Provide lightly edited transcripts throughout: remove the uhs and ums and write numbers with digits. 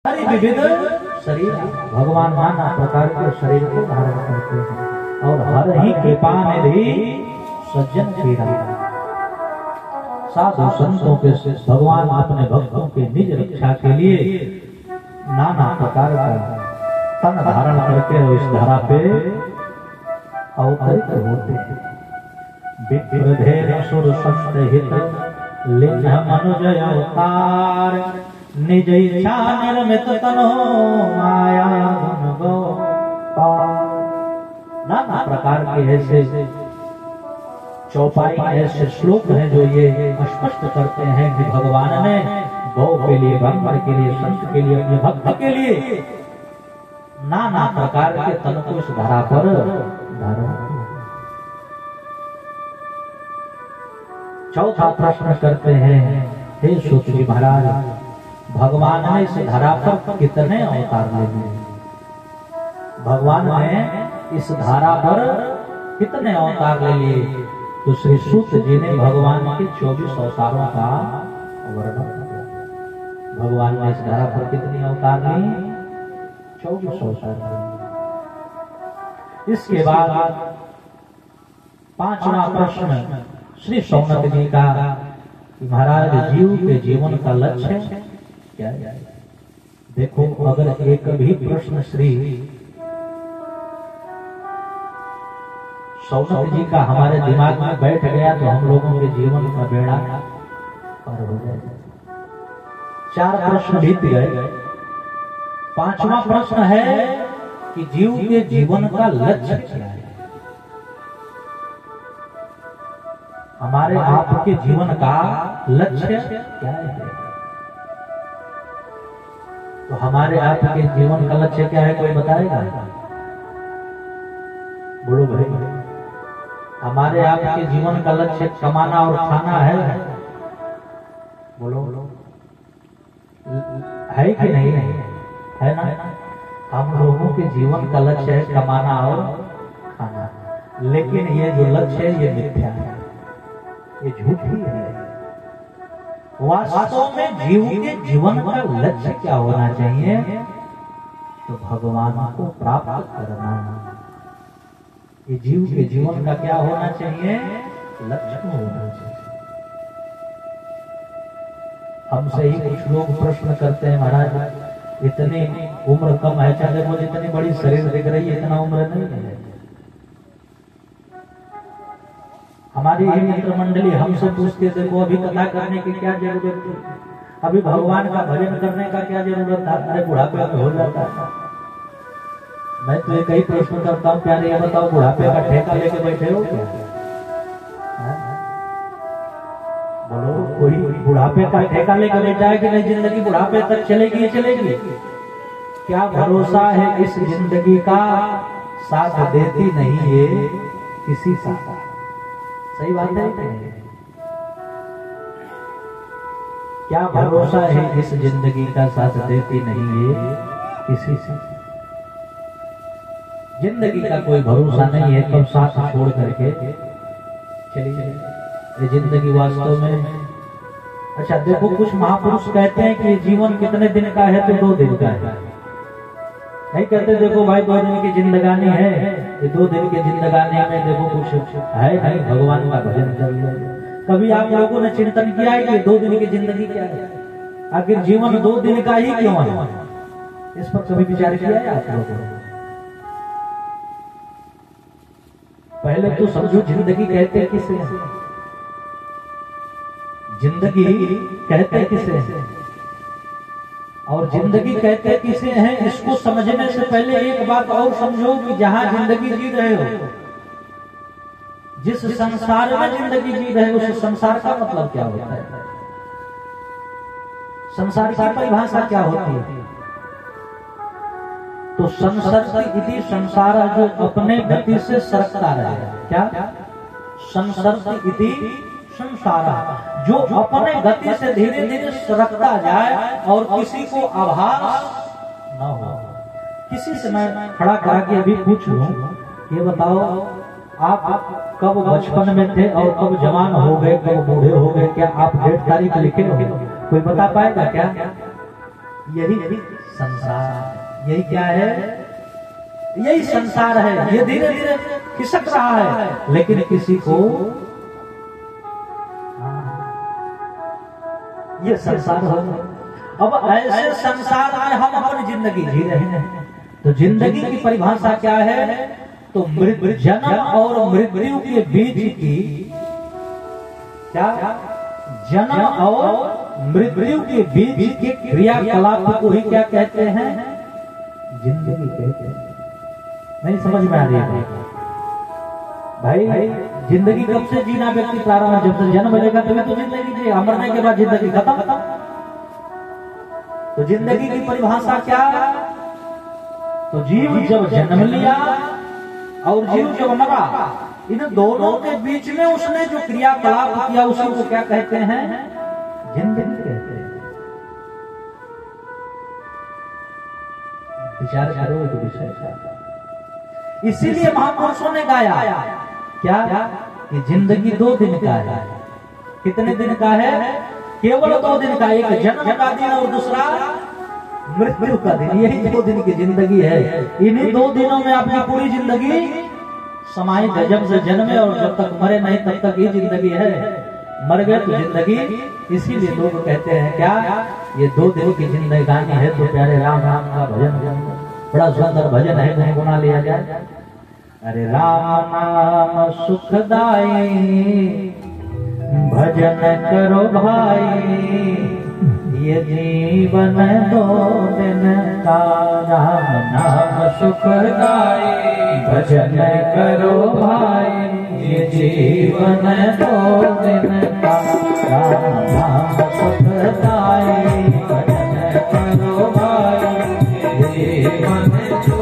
विविध शरीर भगवान नाना प्रकार के शरीर को धारण करते हैं और हर ही कृपा में भी सज्जन पीड़ा साधु संतों के भगवान अपने भक्तों के निज रक्षा के लिए नाना प्रकार का तन धारण करके इस धरा पे अवतरित होते हैं। विप्रधेर सुर संत हित लिंग मनुजय अवतार निज इच्छा निर्मित तनो माया गुण गोपाल। नाना प्रकार के ऐसे चौपाई ऐसे श्लोक हैं जो ये स्पष्ट करते हैं कि भगवान ने गौ के लिए, ब्राह्मण के लिए, संत के लिए, अपने भक्त के लिए नाना प्रकार के तन को इस धरा पर धारण किया। चौथा प्रश्न करते हैं, हे सूत जी महाराज, भगवान ने इस धरा पर कितने अवतार ले लिए? भगवान ने इस धरा पर कितने अवतार ले लिए? तो श्री सूत जी ने भगवान के 24 अवतारों का वर्णन किया। भगवान ने इस धरा पर कितने अवतार ली? 24 अवतार। इसके बाद 5वां प्रश्न श्री सौनक जी का, महाराज जीव के जीवन का लक्ष्य क्या है? देखो, अगर एक भी प्रश्न श्री सौनक जी का हमारे दिमाग में बैठ गया तो हम लोगों के जीवन का बेड़ा पार हो जाएगा। 4 प्रश्न बीत गए। 5वां प्रश्न है कि जीव के जीवन का लक्ष्य क्या है? हमारे आपके जीवन का लक्ष्य क्या है? तो हमारे आपके जीवन का लक्ष्य क्या है, कोई बताएगा? बोलो भाई, हमारे आपके जीवन का लक्ष्य कमाना और खाना है? बोलो, है कि नहीं? है ना? हम लोगों के जीवन का लक्ष्य है कमाना और खाना, लेकिन ये जो लक्ष्य है ये मिथ्या है, ये झूठी है। वास्तव में जीव के जीवन का लक्ष्य क्या होना चाहिए? तो भगवान को प्राप्त करना। ये जीव के जीवन का क्या होना चाहिए? लक्ष्य होना चाहिए। हमसे ही कुछ लोग प्रश्न करते हैं, महाराज इतनी उम्र कम है, चाहे मुझे इतनी बड़ी शरीर दिख रही है, इतना उम्र नहीं है। हमारी ही मित्र मंडली हमसे पूछते, देखो अभी कथा करने की क्या जरूरत थी, अभी भगवान का भजन करने का क्या जरूरत था, अरे बुढ़ापे में हो जाता था। मैं तो एक ही प्रश्न करता हूँ, प्यारे ये बताओ, बुढ़ापे का ठेका लेके बैठे हो क्या? बोलो, कोई बुढ़ापे का ठेका लेके बैठा है कि नहीं? जिंदगी बुढ़ापे तक चलेगी चलेगी? क्या भरोसा है इस जिंदगी का साथ देती नहीं ये किसी का? सही बात है। क्या भरोसा है इस जिंदगी का साथ देती नहीं ये किसी से? जिंदगी का कोई भरोसा नहीं है, कब साथ छोड़ करके चली जाए ये जिंदगी वास्तव में। अच्छा देखो, कुछ महापुरुष कहते हैं कि ये जीवन कितने दिन का है? तो 2 दिन का है। नहीं कहते देखो भाई 2 दिन की जिंदगानी है, ये 2 दिन की जिंदगानी में देखो कुछ है नहीं, भगवान का भजन कर लिया। कभी आप लोगों ने चिंतन किया है कि 2 दिन की जिंदगी क्या है? आखिर जीवन 2 दिन का ही क्यों है? इस पर कभी विचार किया है आप लोगों ने? पहले तो समझो, जिंदगी कहते किसे? जिंदगी कहते किसे और जिंदगी कहते किसे हैं? इसको समझने से पहले एक बात और समझो कि जहां जिंदगी जी रहे हो, जिस संसार में जिंदगी जी रहे हो, उस संसार का मतलब क्या होता है? संसार की परिभाषा क्या होती है? तो संसरति इति संसार, जो अपने गति से सरकता रहे। क्या? संसरति इति संसार, जो अपने गति से धीरे धीरे सरकता जाए और किसी को आभास न हो। किसी से मैं खड़ा करा के अभी पूछ लूं, ये बताओ आप कब बचपन में थे और कब जवान हो गए, कब बूढ़े हो गए? क्या आप डेट तारीख लिखे हो? कोई बता पाएगा क्या? यही संसार, यही क्या है, यही संसार है। ये धीरे धीरे खिसक रहा है, लेकिन किसी को ये संसार हो। अब ऐसे संसार में हम अपनी जिंदगी जी रहे हैं, तो जिंदगी की परिभाषा क्या है? तो जन्म और मृत्यु के बीच की क्या, जन्म और मृत्यु के बीच के क्रियाकलाप को ही क्या कहते हैं? जिंदगी कहते हैं। नहीं समझ में आ रही है भाई? जिंदगी कब से जीना व्यक्ति प्रारंभ, जब से जन्म लेगा तभी तो जिंदगी जी, मरने के बाद जिंदगी खत्म। तो जिंदगी की परिभाषा क्या? तो जीव जब जन्म लिया और जीव जब मरा, इन दोनों के बीच में उसने जो क्रियाकलाप किया उसी को क्या कहते हैं? जिंदगी कहते हैं। विचार करो एक विषय का। इसीलिए महापुरुषों ने गाया क्या कि जिंदगी 2 दिन का है। कितने दिन का है? केवल 2 दिन का। एक जन्म का दिन और दूसरा मृत्यु का दिन। यही 2 दिन की जिंदगी है। इन्हीं 2 दिनों में आपकी पूरी जिंदगी समाई है। जब से जन्मे और जब तक मरे नहीं तब तक ही जिंदगी है। मर गए तो जिंदगी। इसीलिए लोग कहते हैं क्या, ये 2 दिन की जिंदगानी है तो प्यारे राम राम का भजन, बड़ा सुंदर भजन है, गुनगुना लिया जाए। अरे राम नाम सुखदाई, भजन करो भाई, ये जीवन 2 दिन का। राम नाम सुखदाई, भजन करो भाई, ये जीवन 2 दिन का। राम नाम सुखदाई, भजन करो भाई, ये जीवन 2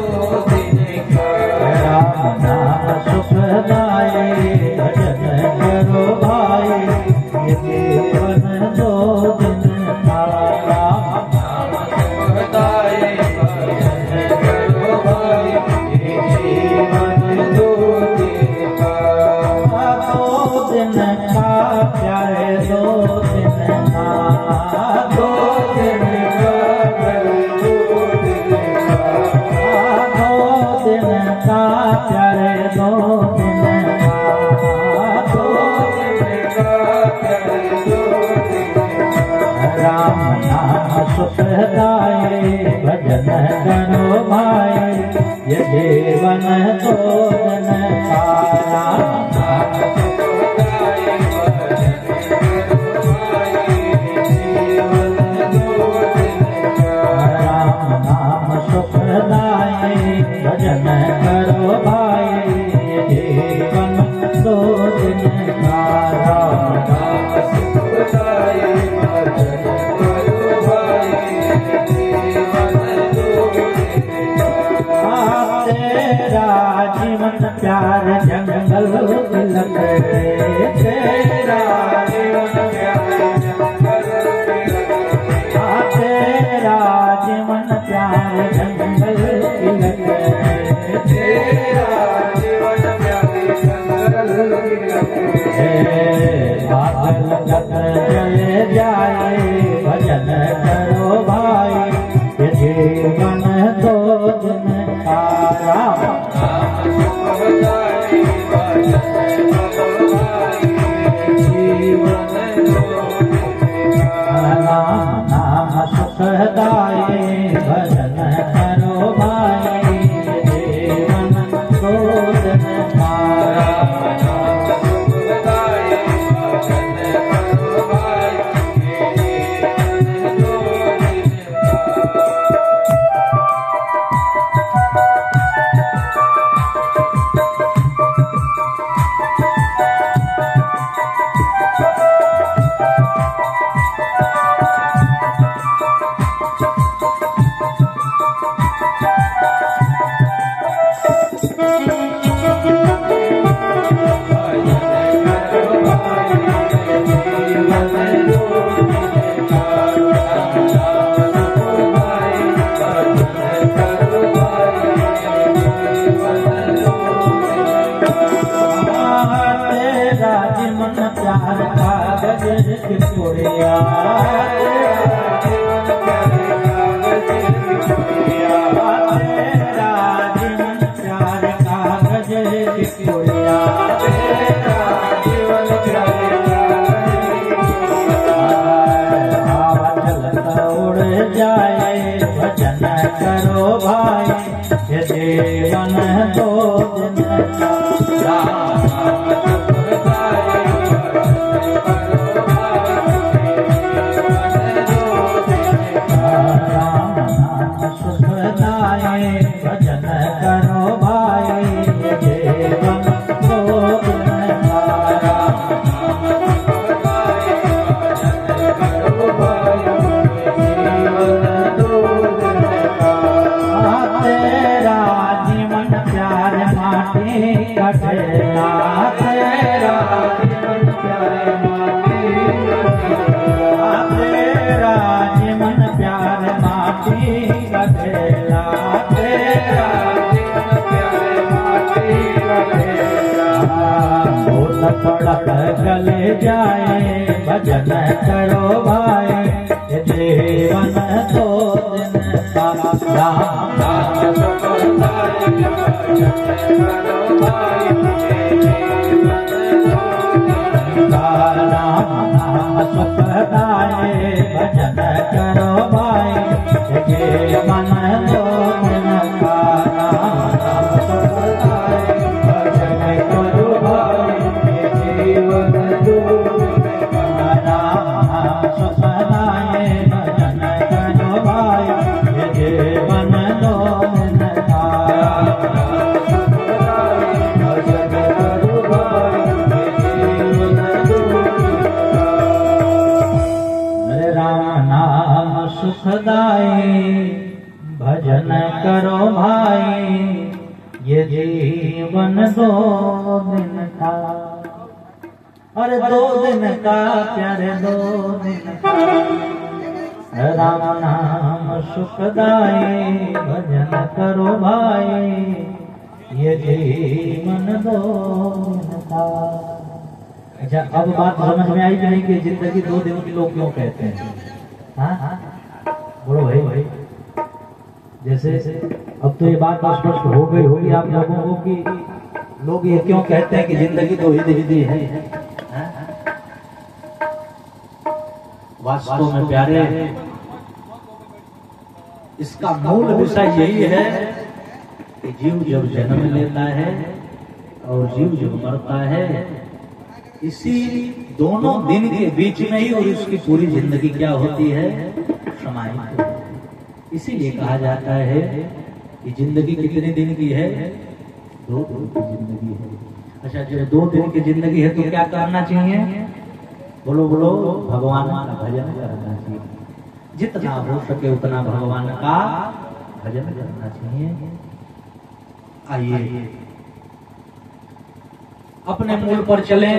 दिन का। राम नाम सुखदाई, भजन करो भाई, ये जीवन 2 दिन का। राम नाम सुखदाई, भजन करो भाई, ये जीवन 2 दिन का। 2 दिन का प्यारे, 2 दिन का, 2 दिन का प्यारे, 2 दिन का, 2 दिन का प्यारे, 2 दिन का, 2 दिन का प्यारे, 2 दिन का। राम नाम सुखदाई, भजन करो भाई, ये जीवन 2 दिन का। राम नाम सुखदाई, भजन करो भाई, ये जीवन 2 दिन का। राम नाम सुखदाई, भजन करो भाई, ये जीवन 2 दिन का। राम नाम सुखदाई, भजन करो भाई, ये जीवन 2 दिन का। तेरा जीवन प्यार जंगल तिलक, तेरा जीवन प्यार जंगल तिलक। तेरा जीवन प्यार जंगल तिलक, तेरा जीवन प्यार जंगल तिलक। बादल जग जले जाए, भजन करो भाई, ये जीवन 2 दिन का। राम नाम सुखदाई, भजन करो भाई, ये जीवन 2 दिन का। राम नाम सुखदाई, भजन करो भजन करो भाई, ये जीवन दो दिन का। राम नाम सुखदाई, भजन करो भाई, ये जीवन दो दिन का। तेरा जीवन प्यार माटी कटेला, तेरा जीवन प्यार माटी कटेला, तेरा जीवन प्यार माटी कटेला, तेरा जीवन प्यार माटी कटेला। भूत पड़क गले जाए, भजन करो भाई, ये जीवन दो दिन का। राम नाम सुखदाई, भजन करो भाई, ये जीवन दो दिन का। राम नाम सुखदाई, भजन करो भाई, ये जीवन दो दिन का। राम नाम सुखदाई, भजन करो भाई, ये जीवन दो दिन का। राम नाम सुखदाई, भजन करो भाई, ये जीवन दो दिन का। भजन करो भाई, ये जीवन दो दिन का। हरे राम नाम सुखदाई, भजन करो भाई, ये जीवन दो दिन का। अरे दो दिन का प्यारे, दो दिन का। राम नाम सुखदाई, भजन करो भाई, ये जीवन दो दिन का। अच्छा, अब बात समझ में आई कि नहीं कि जिंदगी दो दिन की लोग क्यों कहते हैं? हाँ, बोलो भाई। जैसे अब तो ये बात स्पष्ट हो गई होगी आप लोगों को कि लोग ये क्यों कहते हैं कि जिंदगी दो ही है। वास्तव में प्यारे, इसका मूल विषय यही है कि जीव जब जन्म लेता है और जीव जब मरता है, इसी दोनों दिन के बीच में ही और इसकी पूरी जिंदगी क्या होती है? समाहित। इसीलिए कहा जाता है कि जिंदगी कितने दिन की है? 2 दिन की जिंदगी है। अच्छा, जब 2 दिन की जिंदगी है तो क्या करना चाहिए? बोलो बोलो, भगवान का भजन करना चाहिए। जितना हो सके उतना भगवान का भजन करना चाहिए। आइए अपने मूल पर चले।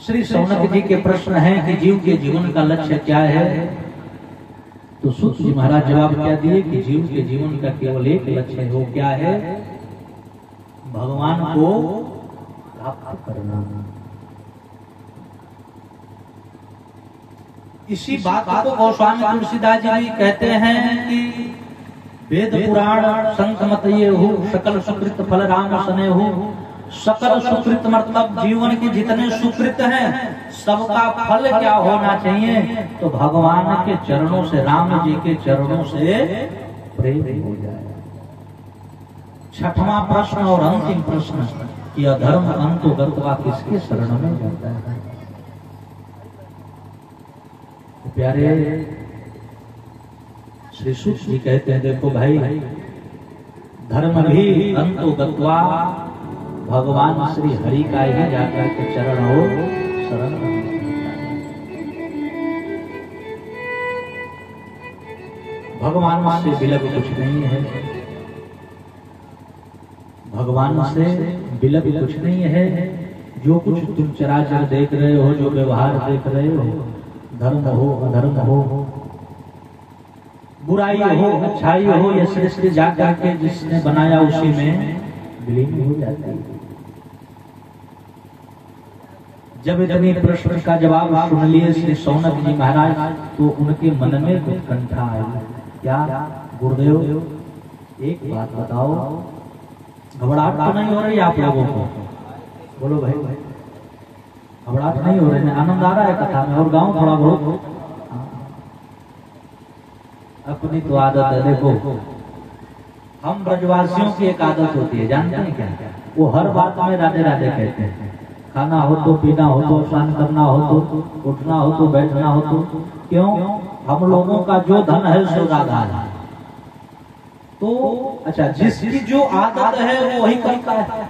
श्री शौनक जी के प्रश्न है कि जीव के जीवन का लक्ष्य क्या है? तो सूत जी महाराज जवाब क्या दिए कि जीव के जीवन का केवल एक लक्ष्य है। वो क्या है? भगवान को प्राप्त करना। इसी बात को गोस्वामी तुलसीदास जी कहते हैं कि वेद पुराण संत मत ये हो, सकल सुकृत फल राम सने हो। सकल सुकृत मतलब जीवन के जितने सुकृत हैं सबका फल क्या होना चाहिए? तो भगवान के चरणों से, राम जी के चरणों से प्रेम हो जाए। 6वां प्रश्न और अंतिम प्रश्न कि अधर्म अंतो गत्वा किसके शरण में जाता है? प्यारे श्री सूत जी कहते हैं, देखो भाई, धर्म भी अंतो गत्वा भगवान श्री हरि का ही जाकर के चरण हो शरण। भगवान से विलग कुछ नहीं है, भगवान से विलग कुछ नहीं है। जो कुछ तुम चराचर देख रहे हो, जो व्यवहार देख रहे हो, धर्म हो अधर्म हो, बुराई हो अच्छाई हो, ये सृष्टि जाकर के जिसने बनाया उसी में विलीन हो जाती है। जब इतने प्रश्न का जवाब सुन लिए श्री शौनक जी महाराज, तो उनके मन में उत्कंठा आई। क्या गुरुदेव, एक बात बताओ, घबराहट तो नहीं हो रही आप लोगों को? बोलो भाई, घबराहट नहीं हो रही है? आनंद आ रहा है कथा में? और गाँव थोड़ा बहुत अपनी तो आदत है। देखो हम ब्रजवासियों की एक आदत होती है, जानते हैं क्या? वो हर बात में राधे राधे कहते हैं। खाना हो तो, पीना हो तो, स्नान करना हो तो, उठना हो तो, बैठना हो तो। क्यों? हम लोगों का जो धन है सो राधा है। तो अच्छा, जिसकी जो आदत है वो वही करता है।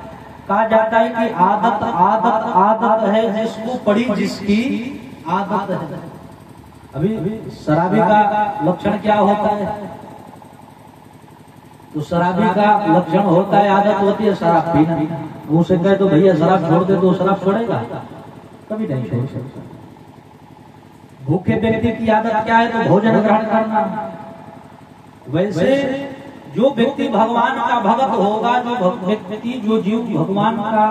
कहा जाता है कि आदत आदत आदत है जिसको पड़ी जिसकी आदत है। अभी शराबी का लक्षण क्या होता है? तो शराबी का लक्षण होता है, आदत होती है शराब पीना। उसे कहे तो भैया शराब छोड़ दे, तो शराब छोड़ेगा? कभी नहीं छोड़ सकता। भूखे व्यक्ति की आदत क्या है? तो भोजन ग्रहण करना। वैसे जो व्यक्ति भगवान का भक्त होगा, जो व्यक्ति जो जीव भगवान का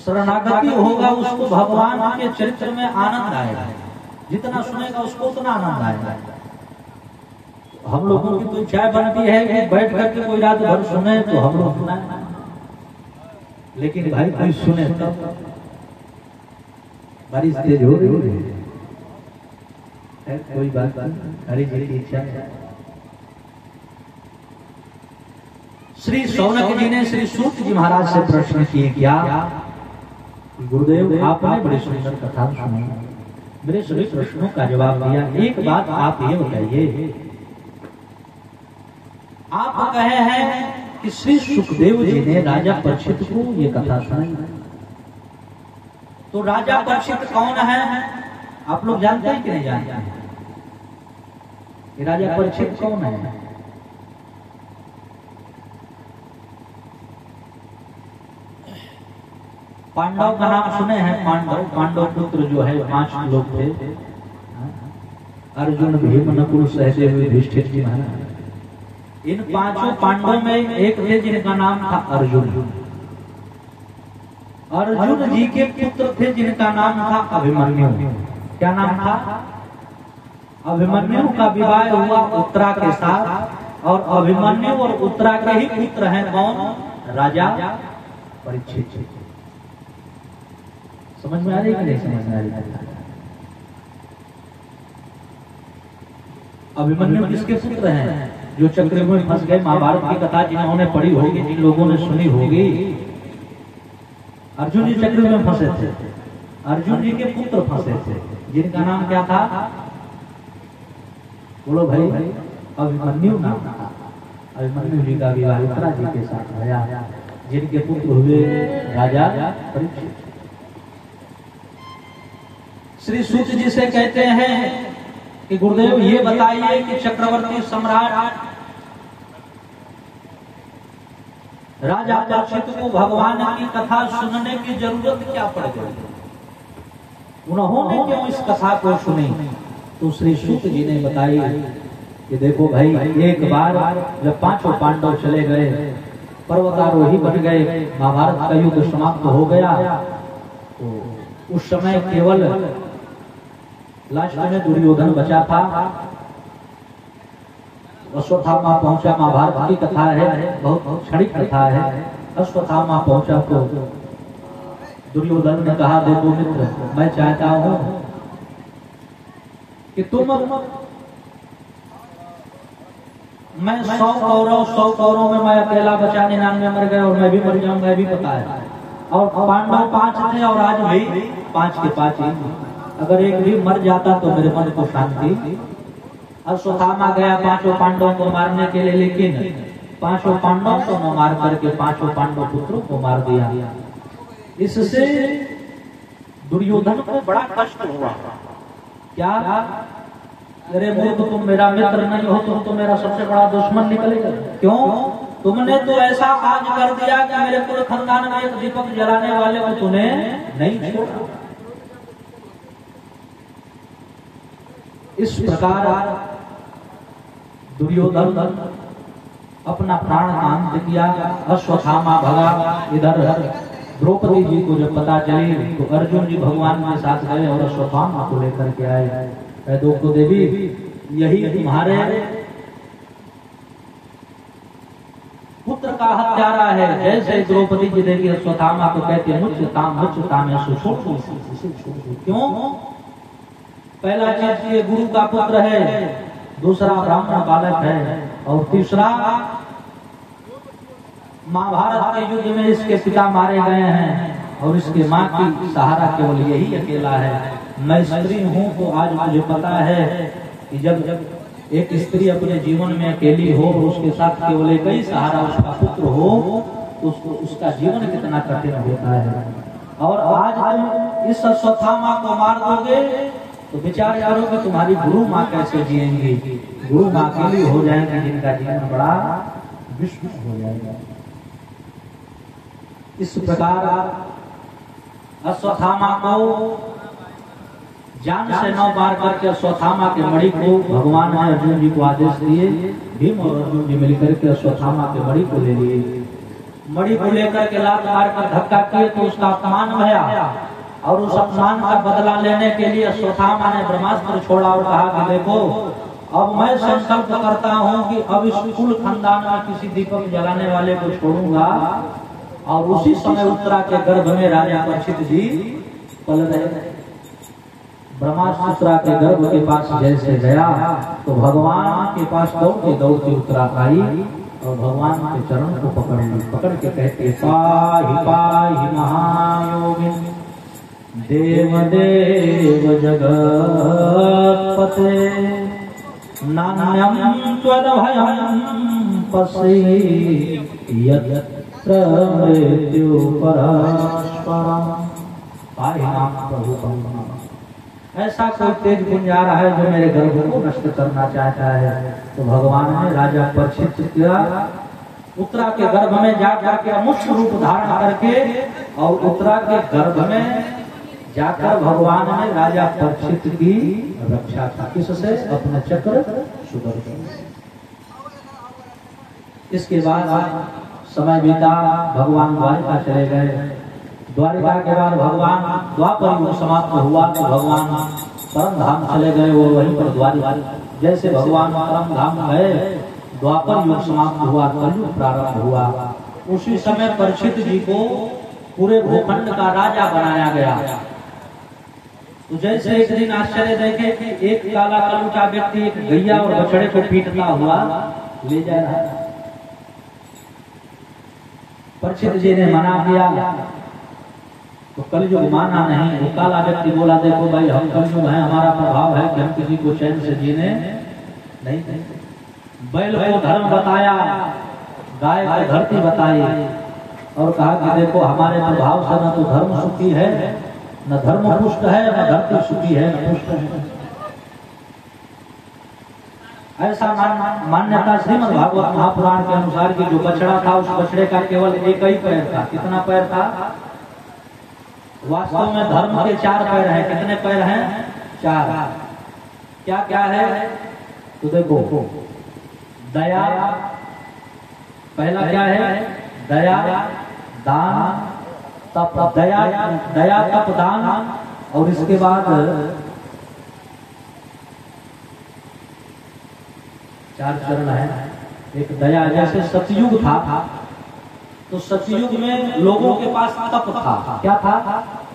शरणागति होगा, उसको भगवान के चरित्र में आनंद आएगा। जितना सुनेगा उसको उतना आनंद आएगा। हम लोगों की तो इच्छा बनती है कि बैठ करके कोई रात भर सुने, तो हम लोग सुनाए, लेकिन भाई कोई सुने तब। बारिश तेज हो रही है, कोई बात नहीं, हरि जी की इच्छा है। श्री शौनक जी ने श्री सूत जी महाराज से प्रश्न किए, क्या गुरुदेव आपने बड़ी सुंदर कथा सुनी, मेरे सभी प्रश्नों का जवाब दिया। एक बात आप ये बताइए, आप कहे हैं कि श्री सुखदेव जी ने राजा परीक्षित को ये कथा सुनाई, तो राजा परीक्षित कौन है? आप लोग जानते हैं कि नहीं जानते हैं? कि राजा परीक्षित कौन है? पांडव का नाम सुने हैं? पांडव पुत्र जो है 5 लोग थे, अर्जुन, भीम, नकुल, सहदेव, युधिष्ठिर जी महाराज। इन 5 पांडवों में एक थे जिनका नाम था अर्जुन। अर्जुन जी के पुत्र थे जिनका नाम था अभिमन्यु। क्या नाम था? अभिमन्यु का विवाह हुआ उत्तरा के साथ, और अभिमन्यु और उत्तरा के ही पुत्र हैं कौन? राजा परीक्षित। समझ में आ रही कि नहीं समझ में आ रही? अभिमन्यु किसके पुत्र हैं? जो चक्र में फंस गए। महाभारत की कथा जिन्होंने पढ़ी होगी, जिन लोगों ने सुनी होगी, अर्जुन जी चक्र में फंसे थे। अर्जुन जी के पुत्र फंसे थे, जिनका नाम क्या था? बोलो भाई। अभिमन्यु नाम था। अभिमन्यु जी का विवाह उत्तरा जी के साथ आया, जिनके पुत्र हुए राजा परीक्षित। श्री सूत जी से कहते हैं कि गुरुदेव ये बताइए कि चक्रवर्ती सम्राट राजा परीक्षित को भगवान की कथा सुनने की जरूरत क्या पड़ गई? उन्होंने क्यों इस कथा को सुनी? तो श्री सूत जी ने बताई कि देखो भाई, एक बार जब 5 पांडव चले गए, पर्वतारोही बन गए, महाभारत का युद्ध समाप्त हो गया, तो उस समय केवल लास्ट में दुर्योधन बचा था। अश्वत्थामा पहुंचा। महाभारत की कथा है, बहुत क्षणिक कथा है। अश्वत्थामा पहुंचा तो दुर्योधन ने कहा, देखो मित्र, मैं चाहता हूं कि तुम, मैं 100 कौरव में मैं अकेला बचा, 99 मर गए और मैं भी मर जाऊंगा, मैं भी पता है। और पांडव 5 थे और आज भी 5 के 5 ही। अगर एक भी मर जाता तो मेरे मन को शांति। अश्वत्थामा गया 5 पांडवों को मारने के लिए, लेकिन 5 पांडवों को न मार करके 5 पांडव पुत्रों को मार दिया। इससे दुर्योधन को बड़ा कष्ट हुआ। क्या? अरे मूर्ख, तुम मेरा मित्र नहीं हो, तुम तो मेरा सबसे बड़ा दुश्मन निकलेगा। क्यों? तुमने तो ऐसा आज कर दिया कि मेरे पूरे खानदान में एक दीपक जलाने वाले को तूने नहीं छोड़ा। इस प्रकार दुर्योधन अपना प्राण अंत किया। अश्वत्थामा भगा। इधर द्रौपदी जी को जब पता चली तो अर्जुन जी भगवान के साथ गए और अश्वत्थामा को लेकर के आए। द्रौपदी देवी, यही तुम्हारे पुत्र का हत्यारा है। जैसे द्रौपदी जी देवी अश्वत्थामा को कहते मुच्यताम क्यों? पहला चीज ये गुरु का पुत्र है, दूसरा ब्राह्मण बालक है, और तीसरा महाभारत के युद्ध में इसके पिता मारे गए हैं और इसके माँ की सहारा केवल यही अकेला है। मैं स्त्री हूँ तो आज मुझे पता है कि जब एक स्त्री अपने जीवन में अकेली हो और उसके साथ केवल एक ही सहारा उसका पुत्र हो तो उसका जीवन कितना कठिन होता है। और आज तुम इस अश्वत्थामा को मार दोगे तो विचार करो कि तुम्हारी गुरु माँ कैसे जिएंगी। गुरु माँ अकेली हो जाएंगी जिनका जीवन बड़ा विषम हो जाएगा। इस प्रकार अश्वत्थामा को जान से नौ बार करके अश्वत्थामा के मणि को भगवान ने अर्जुन जी को आदेश दिए। भीम और अर्जुन जी मिलकर के अश्वत्थामा के मणि को ले लिए। मणि को लेकर के लात मार कर धक्का किए तो उसका अपमान भया और उस अपमान का बदला लेने के लिए अश्वत्थामा ने ब्रह्मास्त्र छोड़ा और कहा कि देखो अब मैं संकल्प करता हूँ कि अब इस कुल खानदान में किसी दीपक जलाने वाले को छोड़ूंगा। और उसी समय उत्तरा के गर्भ में राजा परीक्षित जी पल रहे। ब्रह्मास्त्र उत्तरा के गर्भ के पास जैसे गया तो भगवान के पास दौड़ती उत्तरा आई और भगवान के चरण को पकड़ के कहते पाहि पाहि महायोगिन देव देव जगत्पते नान्यं त्वदभयं पश्येत् यत्र मृत्यु परस्परम्। पाहि मां प्रभु। ऐसा कोई तेज गुण जा रहा है जो मेरे गर्भ को नष्ट करना चाहता है। तो भगवान ने राजा परीक्षित किया उत्तरा के गर्भ में जाकर के अमुष्य रूप धारण करके और उत्तरा के गर्भ में जाकर भगवान ने राजा परीक्षित की रक्षा की। किससे? अपने चक्र सुदर्शन। इसके बाद समय बीता, भगवान द्वारिका चले गए। द्वारिका के बाद भगवान द्वापर युग समाप्त हुआ तो भगवान परम धाम चले गए। वो वहीं पर द्वारिका जैसे भगवान परम धाम गए द्वापर युग समाप्त हुआ, कलयुग प्रारंभ हुआ। उसी समय परीक्षित जी को पूरे भूखंड का राजा बनाया गया। तो जैसे एक दिन आश्चर्य देखे कि एक काला कलूटा व्यक्ति एक गैया और बछड़े को पीटता हुआ ले जा रहा है। परीक्षित जी ने मना किया तो कलयुग माना नहीं। वो काला व्यक्ति बोला देखो भाई हम कलयुग हैं, हमारा प्रभाव है कि हम किसी को चैन से जीने नहीं देंगे। बैल को धर्म बताया, गाय को धरती बताई और कहा कि देखो हमारे प्रभाव से न तो धर्म सुखी है, न धर्म पुष्ट है, न धरती सुखी है, न पुष्ट है। ऐसा मान्यता श्रीमद् भागवत महापुराण के अनुसार कि जो बछड़ा था उस बछड़े का केवल एक ही पैर था। कितना पैर था? वास्तव में धर्म के 4 पैर हैं। कितने पैर हैं? 4। क्या क्या है? तो देखो दया, पहला क्या है? दया, दान, तप। दया तप दान। और इसके बाद 4 चरण है। एक दया, जैसे सतयुग था तो सतयुग में लोगों के पास तप था। क्या था?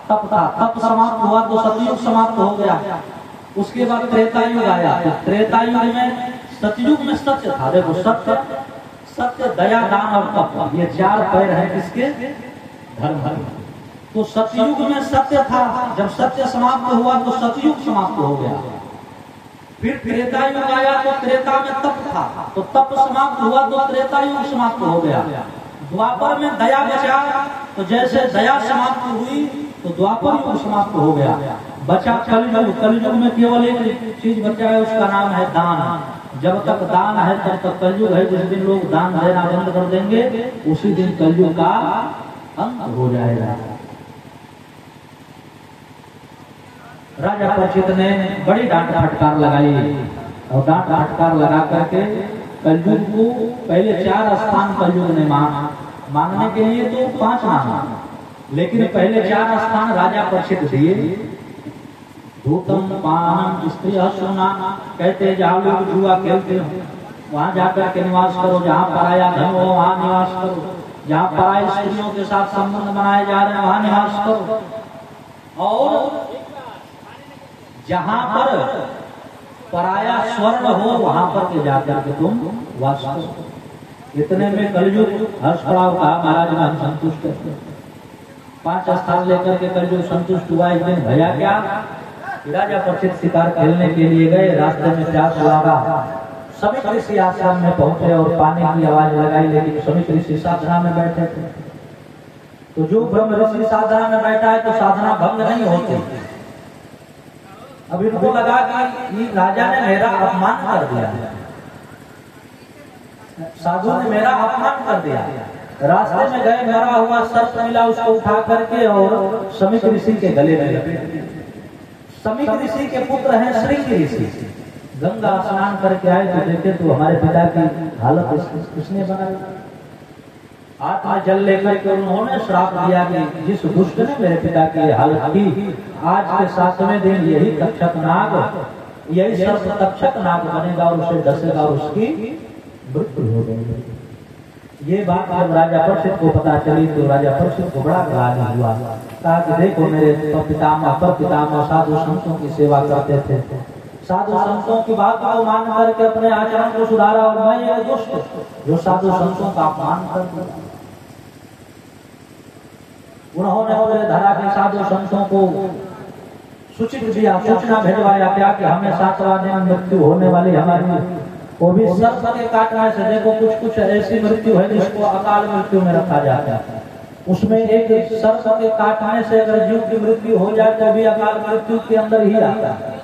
तप था। तप समाप्त हुआ तो सतयुग समाप्त हो गया। उसके बाद त्रेता युग आया। तो त्रेता युग में सतयुग में सत्य था। देखो सत्य, दया, दान और तप, ये 4 पैर हैं किसके? धर्म। तो सतयुग में सत्य था। जब सत्य समाप्त हुआ तो सतयुग समाप्त हो गया। फिर त्रेता युग आया तो त्रेता में तप था, तो तप समाप्त हुआ तो त्रेता युग समाप्त हो गया। द्वापर में दया बचा, तो जैसे दया समाप्त हुई तो द्वापर युग समाप्त हो गया। बचा कलयुग। कलयुग में केवल एक चीज बचा है, उसका नाम है दान। जब तक दान है तब तक कलयुग है। जिस दिन लोग दान देना बंद कर देंगे उसी दिन कलयुग का अंत हो जाएगा। राजा परीक्षित ने बड़ी डांट फटकार लगाई और डांट फटकार लगा करके कलयुग को पहले 4 स्थान कलयुग ने मानने के लिए तो 5 माना, लेकिन पहले 4 स्थान राजा परीक्षित दिए। भूतम पानम स्त्रियः सुना, कहते जहाँ लोग जुआ खेलते हो वहाँ जाकर के निवास करो। जहाँ पराया धन हो वहाँ निवास करो। जहाँ पराई स्त्रियों के साथ संबंध बनाए जा रहे हैं वहाँ निवास करो। और जहाँ पर पराया स्वर्ण हो वहां पर के जाकर के तुम वास करो। इतने में कलयुग हर्ष पड़ाव कहा महाराज में हम संतुष्ट हैं। 5 स्थान लेकर के कलयुग संतुष्ट हुआ। एक दिन भैया क्या राजा परीक्षित शिकार खेलने के लिए गए, रास्ते में प्यास लगा, सभी ऋषि आश्रम में पहुंचे और पानी की आवाज लगाई, लेकिन सभी ऋषि साधना में बैठे थे। तो जो ब्रह्म ऋषि साधना में बैठा है तो साधना भंग नहीं होती। अब इनको लगा कि राजा ने मेरा अपमान कर दिया, साधु ने मेरा अपमान कर दिया। रास्ते में गए, मरा हुआ सर्प मिला, उसको उठा करके और समीक ऋषि के गले में लपेट। समीक ऋषि के पुत्र हैं श्रृंग ऋषि। गंगा स्नान करके आए तो देखे तो हमारे पिता की हालत किसने बनाई। हाथ में जल लेकर के उन्होंने श्राप दिया कि जिस दुष्ट ने मेरे पिता की हालत की, आज के 7वें दिन यही तक्षक नाग, यही सर्प तक्षक नाग बनेगा और उसे डसेगा और उसकी मृत्यु हो जाएगी। ये बात जब राजा परीक्षित को पता चली तो राजा परीक्षित को बड़ा ग्लानि हुआ। कहा कि देखो मेरे पितामह पर पितामह साधु संतों की सेवा करते थे, साधु संतों की बात को मान करके अपने आचरण को सुधारा, और मैं एक दुष्ट जो साधु संतों का अपमान कर दिया। उन्होंने पूरे धरा के साधु संतों को सूचित दिया, सूचना भेजवाया क्या कि हमें 7वां दिन मृत्यु होने वाली हमारी, वो भी सर्प के काटने से। देखो कुछ कुछ ऐसी मृत्यु है जिसको अकाल मृत्यु में रखा जाता है, उसमें एक सर्प के काटने से अगर जीव की मृत्यु हो जाए तो भी अकाल मृत्यु के अंदर ही आता है।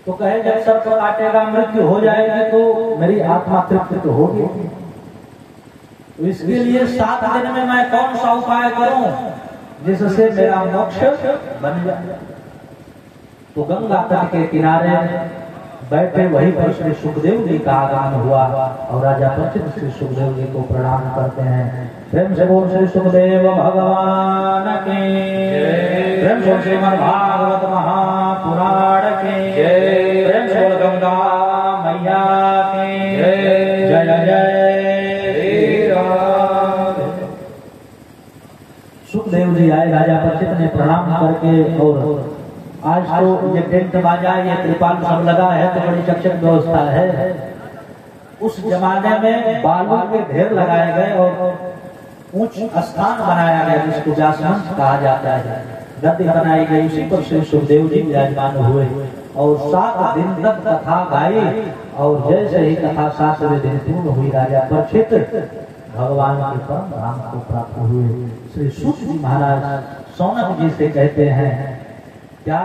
तो कहे जब सर्प काटेगा मृत्यु हो जाएगी तो मेरी आत्मा तृप्त होगी। तो इसके लिए 7 दिन में मैं कौन सा उपाय करूं जिससे मेरा मोक्ष बन जाए। तो गंगा तट के किनारे बैठे वहीं पर श्री सुखदेव जी का आगमन हुआ और राजा परीक्षित श्री सुखदेव जी को प्रणाम करते हैं। प्रेम से बोल श्री सुखदेव भगवान के, प्रेम से श्रीमद् भागवत महापुराण के, प्रेम से बोल गंगा मैया के जय जय श्री राम। सुखदेव जी आए, राजा परीक्षित ने प्रणाम करके, और आज तो ये टेंट बाजा ये त्रिपाल सब लगा है तो बड़ी चकचक व्यवस्था है। उस जमाने में बालू के ढेर लगाए गए और ऊंच स्थान बनाया गया जिसको व्यासमंच कहा जाता है, गद्दी बनाई गई, उसी पर श्री सुखदेव जी विराजमान हुए और 7 दिन तक कथा गाई। और जैसे ही कथा 7वें दिन पूर्ण हुई, राजा परीक्षित भगवान के परम धाम को प्राप्त हुए। श्री सूत जी महाराज सौनक जी से कहते हैं क्या